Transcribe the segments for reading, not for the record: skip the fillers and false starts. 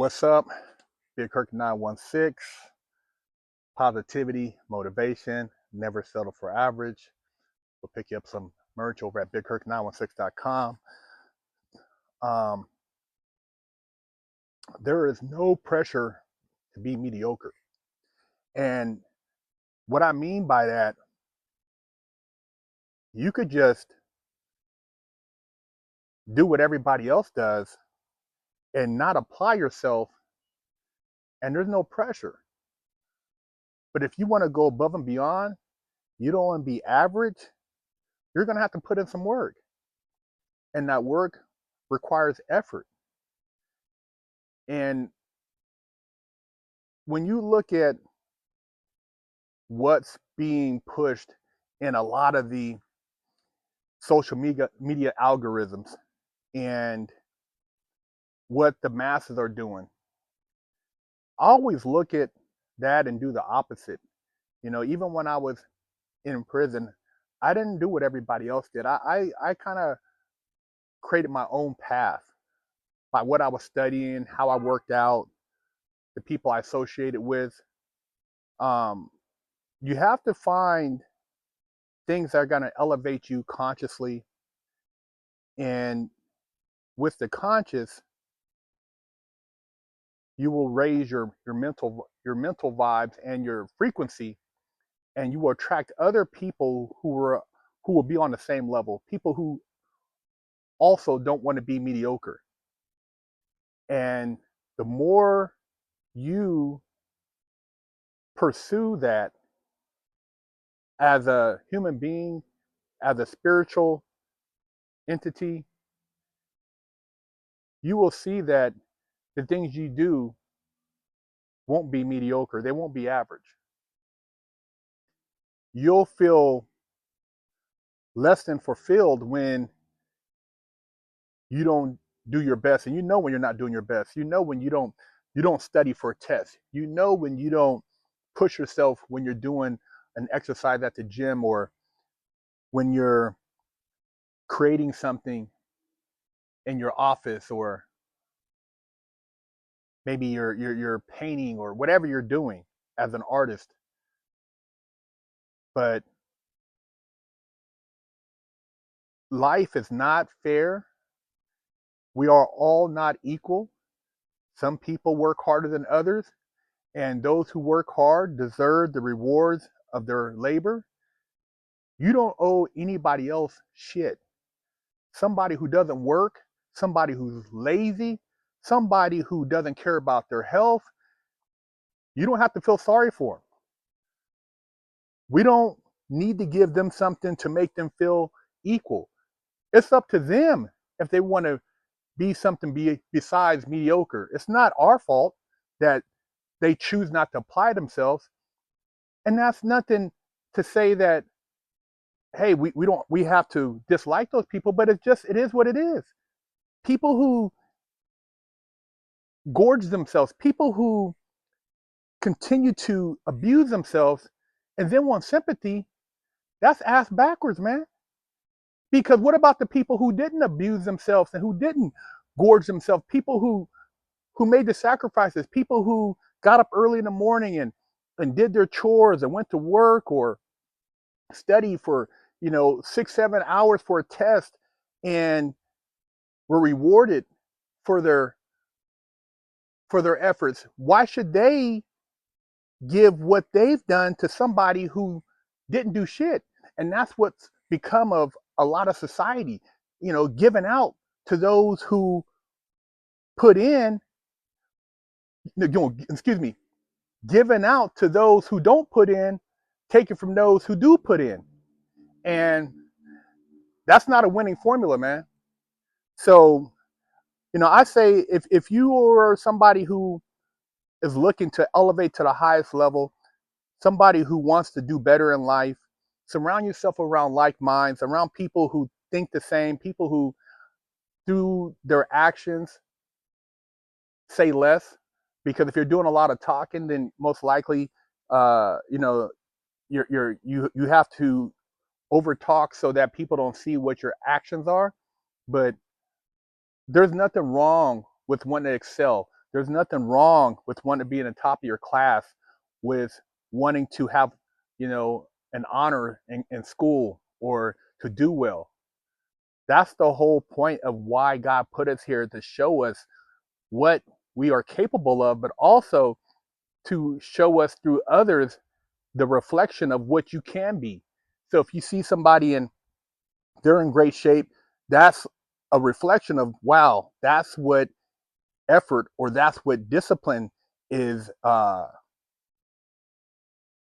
What's up? BigHerc916. Positivity, motivation, never settle for average. We'll pick you up some merch over at BigHerc916.com. There is no pressure to be mediocre. And what I mean by that, you could just do what everybody else does and not apply yourself, and there's no pressure. But if you want to go above and beyond, you don't want to be average, you're going to have to put in some work. And that work requires effort. And when you look at what's being pushed in a lot of the social media algorithms and what the masses are doing, I always look at that and do the opposite. You know, even when I was in prison, I didn't do what everybody else did. I kind of created my own path by what I was studying, how I worked out, the people I associated with. You have to find things that are going to elevate you consciously, and with the conscious, you will raise your mental vibes and your frequency, and you will attract other people who will be on the same level, people who also don't want to be mediocre. And the more you pursue that as a human being, as a spiritual entity, you will see that the things you do won't be mediocre. They won't be average. You'll feel less than fulfilled when you don't do your best. And you know when you're not doing your best. You know when you don't study for a test. You know when you don't push yourself when you're doing an exercise at the gym, or when you're creating something in your office, or maybe you're painting, or whatever you're doing as an artist. But life is not fair. We are all not equal. Some people work harder than others, and those who work hard deserve the rewards of their labor. You don't owe anybody else shit. Somebody who doesn't work, somebody who's lazy, somebody who doesn't care about their health, you don't have to feel sorry for them. We don't need to give them something to make them feel equal. It's up to them if they want to be something besides mediocre. It's not our fault that they choose not to apply themselves. And that's nothing to say that, hey, we have to dislike those people, but it is what it is. People who gorge themselves, people who continue to abuse themselves and then want sympathy, that's ass backwards, man. Because what about the people who didn't abuse themselves and who didn't gorge themselves? People who made the sacrifices, people who got up early in the morning and did their chores and went to work, or studied for 6-7 hours for a test, and were rewarded for their efforts. Why should they give what they've done to somebody who didn't do shit? And that's what's become of a lot of society, giving out to those who put in, giving out to those who don't put in, taking from those who do put in. And that's not a winning formula, man. So, I say if you are somebody who is looking to elevate to the highest level, somebody who wants to do better in life, surround yourself around like minds, around people who think the same, people who through their actions say less. Because if you're doing a lot of talking, then most likely, you have to over talk so that people don't see what your actions are. But there's nothing wrong with wanting to excel. There's nothing wrong with wanting to be in the top of your class, with wanting to have, an honor in school or to do well. That's the whole point of why God put us here, to show us what we are capable of, but also to show us through others the reflection of what you can be. So if you see somebody and they're in great shape, that's a reflection of, wow, that's what effort, or that's what discipline is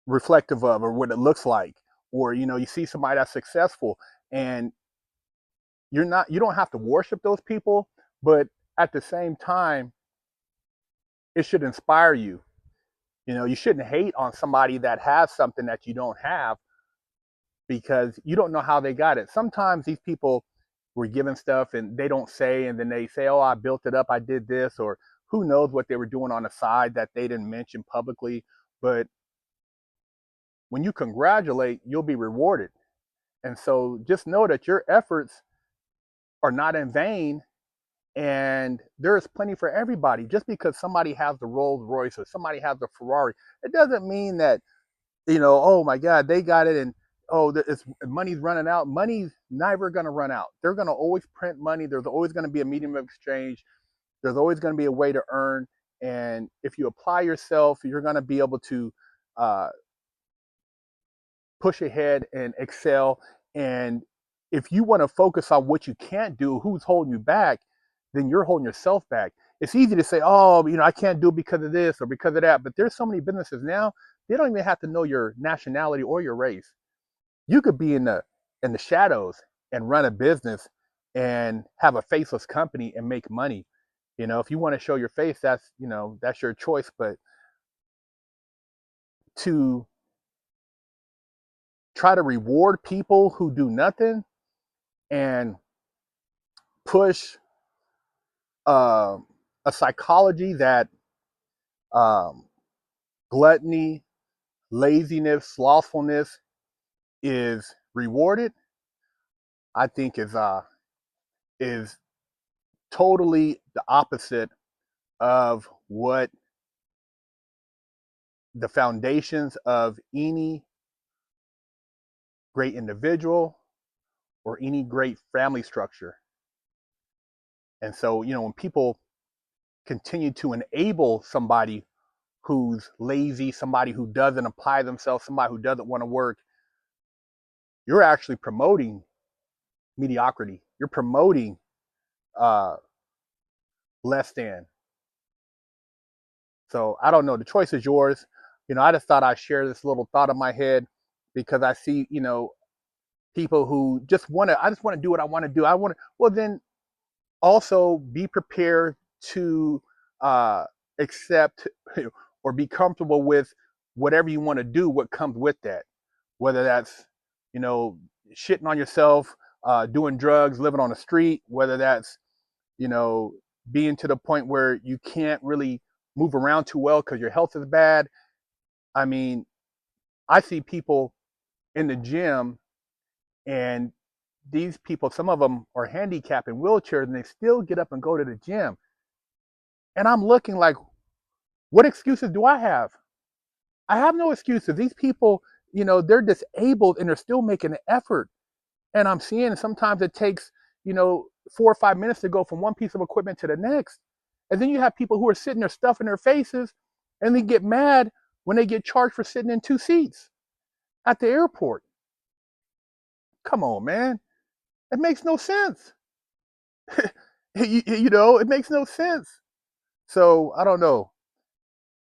reflective of, or what it looks like. Or you see somebody that's successful, and you don't have to worship those people, but at the same time, it should inspire you. You shouldn't hate on somebody that has something that you don't have, because you don't know how they got it. Sometimes these people were given stuff and they don't say, and then they say, oh, I built it up, I did this, or who knows what they were doing on the side that they didn't mention publicly. But when you congratulate, you'll be rewarded. And so just know that your efforts are not in vain, and there is plenty for everybody. Just because somebody has the Rolls Royce or somebody has the Ferrari, it doesn't mean that, oh my God, they got it, and oh, money's running out. Money's never going to run out. They're going to always print money. There's always going to be a medium of exchange. There's always going to be a way to earn. And if you apply yourself, you're going to be able to uh, push ahead and excel. And if you want to focus on what you can't do, who's holding you back, then you're holding yourself back. It's easy to say, oh, I can't do it because of this or because of that. But there's so many businesses now, they don't even have to know your nationality or your race. You could be in the shadows and run a business and have a faceless company and make money. If you want to show your face, that's your choice. But to try to reward people who do nothing and push uh, a psychology that um, gluttony, laziness, slothfulness is rewarded, I think is totally the opposite of what the foundations of any great individual or any great family structure. And so, when people continue to enable somebody who's lazy, somebody who doesn't apply themselves, somebody who doesn't want to work, you're actually promoting mediocrity. You're promoting uh, less than. So I don't know. The choice is yours. I just thought I'd share this little thought in my head, because I see, people who I just want to do what I want to do. Well, then also be prepared to accept or be comfortable with whatever you want to do, what comes with that, whether that's, you know, shitting on yourself, doing drugs, living on the street, whether that's, you know, being to the point where you can't really move around too well because your health is bad. I mean, I see people in the gym, and these people, some of them are handicapped in wheelchairs, and they still get up and go to the gym. And I'm looking like, what excuses do I have? I have no excuses. These people, they're disabled and they're still making an effort. And I'm seeing sometimes it takes, 4 or 5 minutes to go from one piece of equipment to the next. And then you have people who are sitting there stuffing their faces, and they get mad when they get charged for sitting in 2 seats at the airport. Come on, man. It makes no sense. It makes no sense. So I don't know.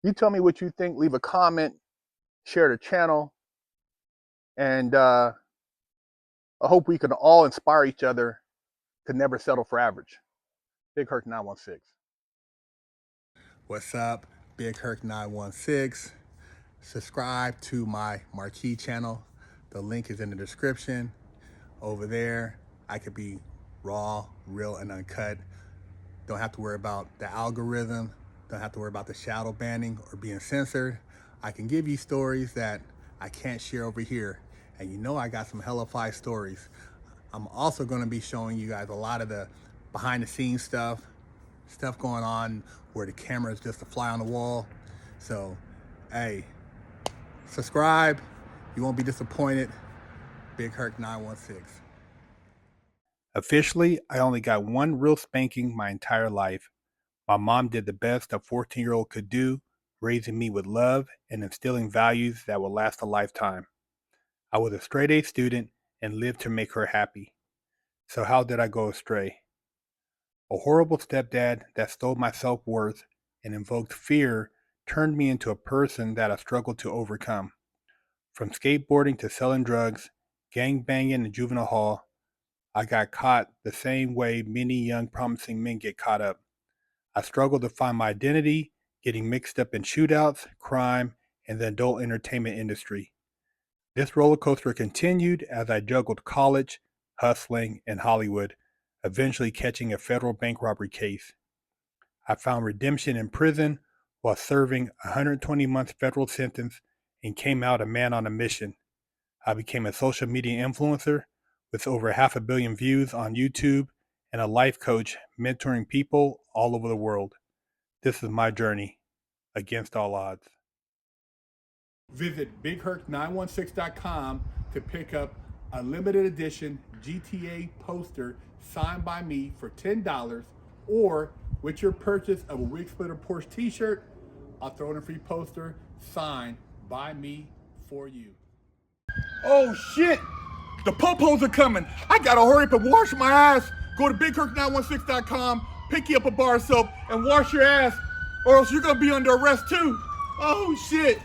You tell me what you think. Leave a comment, share the channel, and I hope we can all inspire each other to never settle for average. BigHerc916. What's up? BigHerc916. Subscribe to my marquee channel. The link is in the description. Over there, I could be raw, real, and uncut. Don't have to worry about the algorithm. Don't have to worry about the shadow banning or being censored. I can give you stories that I can't share over here. And I got some hella fly stories. I'm also going to be showing you guys a lot of the behind the scenes stuff, stuff going on where the camera is just a fly on the wall. So, hey, subscribe. You won't be disappointed. BigHerc916. Officially, I only got one real spanking my entire life. My mom did the best a 14-year-old could do, raising me with love and instilling values that will last a lifetime. I was a straight-A student and lived to make her happy. So how did I go astray? A horrible stepdad that stole my self-worth and invoked fear turned me into a person that I struggled to overcome. From skateboarding to selling drugs, gang banging in juvenile hall, I got caught the same way many young promising men get caught up. I struggled to find my identity, getting mixed up in shootouts, crime, and the adult entertainment industry. This roller coaster continued as I juggled college, hustling, and Hollywood, eventually catching a federal bank robbery case. I found redemption in prison while serving a 120-month federal sentence and came out a man on a mission. I became a social media influencer with over 500 million views on YouTube and a life coach mentoring people all over the world. This is my journey against all odds. Visit BigHerc916.com to pick up a limited edition GTA poster signed by me for $10, or with your purchase of a Wig Splitter Porsche t-shirt, I'll throw in a free poster signed by me for you. Oh shit! The popos are coming. I gotta hurry up and wash my ass. Go to BigHerc916.com, pick you up a bar of soap, and wash your ass, or else you're gonna be under arrest too. Oh shit!